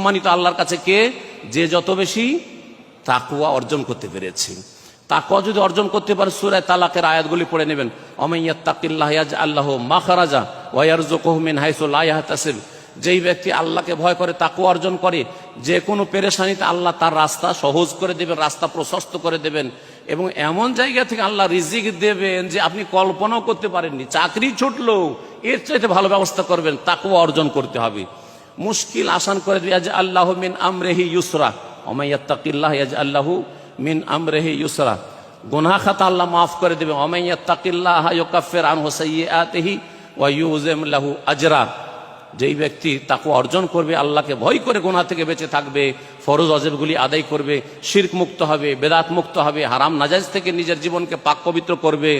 সম্মানিত আল্লাহর কাছে কে? যে যত বেশি তাকওয়া অর্জন করতে পেরেছে। তাকওয়া যদি অর্জন করতে পারে, সূরা তালাকের আয়াতগুলি পড়ে নেবেন। ওমাইয়াত্তাকিল্লাহ ইয়াজআল লাহু মাখরাজা ওয়া ইয়ারযুকুহু মিন হাইসু লা ইয়াহতাসিব। যেই ব্যক্তি আল্লাহকে ভয় করে, তাকওয়া অর্জন করে, যে কোনো পেরেশানিতে আল্লাহ তার রাস্তা সহজ করে দেবেন, রাস্তা প্রশস্ত করে দেবেন, এবং এমন জায়গা থেকে আল্লাহ রিজিক দেবেন যে আপনি কল্পনাও করতে পারেননি। চাকরি ছুটলো, এর চাইতে ভালো ব্যবস্থা করবেন। তাকওয়া অর্জন করতে হবে। মুশকিল আসান করে দিয়ে ইয়াজআল লাহু মিন আমরিহি ইউসরা, ওমাইয়াত্তাকিল্লাহ ইয়াজআল লাহু মিন আমরিহি ইউসরা। গুনাহ খাতা আল্লাহ মাফ করে দেবে। ওমাইয়াত্তাকিল্লাহ ইউকাফির আনহু সাইয়্যাতিহি ওয়া ইউযিম লাহু আজরা। যেই ব্যক্তি তাকওয়া অর্জন করবে, আল্লাহকে ভয় করে গুনাহ থেকে বেঁচে থাকবে, ফরজ ওয়াজিবগুলি আদায় করবে, শিরক মুক্ত হবে, বেদাত মুক্ত হবে, হারাম নাজায়েজ থেকে নিজের জীবনকে পাক পবিত্র করবে,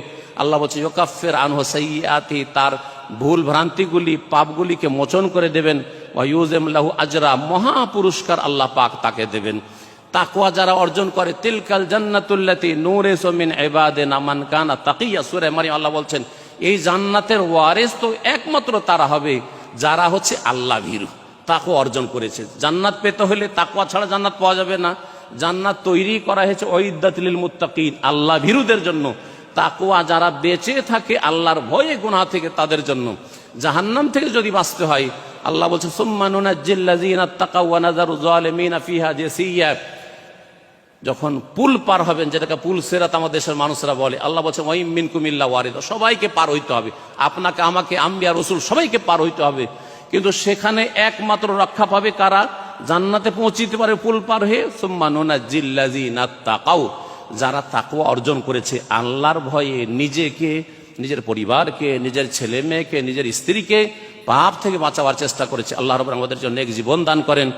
আল্লাহ বলছে ইউকাফির আনহু সাইয়্যাতিহি, তার ভুল ভ্রান্তিগুলি পাপগুলিকে মোচন করে দেবেন। ওয়া ইউযিম লাহু আজরা, মহা পুরস্কার আল্লাহ পাক তাকে দেবেন। তাকওয়া যারা অর্জন করে, তিলকাল জান্নাতুল্লাতী নূরিসু মিন ইবাদিনা মান কানা তাকিয়া। সূরা মারিয়াম আল্লাহ বলছেন এই জান্নাতের ওয়ারিস তো একমাত্র তারা হবে যারা হচ্ছে আল্লাহ ভীরু, তাকওয়া অর্জন করেছে। জান্নাত পেতে হলে তাকওয়া ছাড়া জান্নাত পাওয়া যাবে না। জান্নাত তৈরি করা হয়েছে উইদ্দাতুল লিল মুত্তাকিন, আল্লাহ ভীরুদের জন্য। তাকওয়া যারা বেঁচে থাকে আল্লাহর ভয়ে গুনাহ থেকে, তাদের জন্য। জাহান্নাম থেকে যদি বাঁচতে হয়, আল্লাহ বলছেন সুম্মা নুনাজ্জিল্লাযীনা তাকাউ ওয়া নাযারু যালিমিনা ফিহা জাসিয়া। যখন পুল পার হবেন, যেটাকে পুল সিরাত আমাদের দেশের মানুষরা বলে, আল্লাহ বলছেন ওয়াইম মিনকুম ইল্লা ওয়ারিদ, সবাইকে পার হইতে হবে, আপনাকে আমাকে আম্বিয়া রাসূল সবাইকে পার হইতে হবে। কিন্তু সেখানে একমাত্র রক্ষা পাবে কারা? জান্নাতে পৌঁছিতে পারে পুল পার হয়ে। সুম্মা নুনাজ্জিল্লাযীনা তাকাউ, যারা তাকওয়া অর্জন করেছে, আল্লাহর ভয়ে নিজেকে, নিজের পরিবারকে, নিজের ছেলে মেয়েকে, নিজের স্ত্রীকে পাপ থেকে বাঁচাবার চেষ্টা করেছে। আল্লাহ রাব্বুল আমাদের জন্য নেক জীবন দান করেন।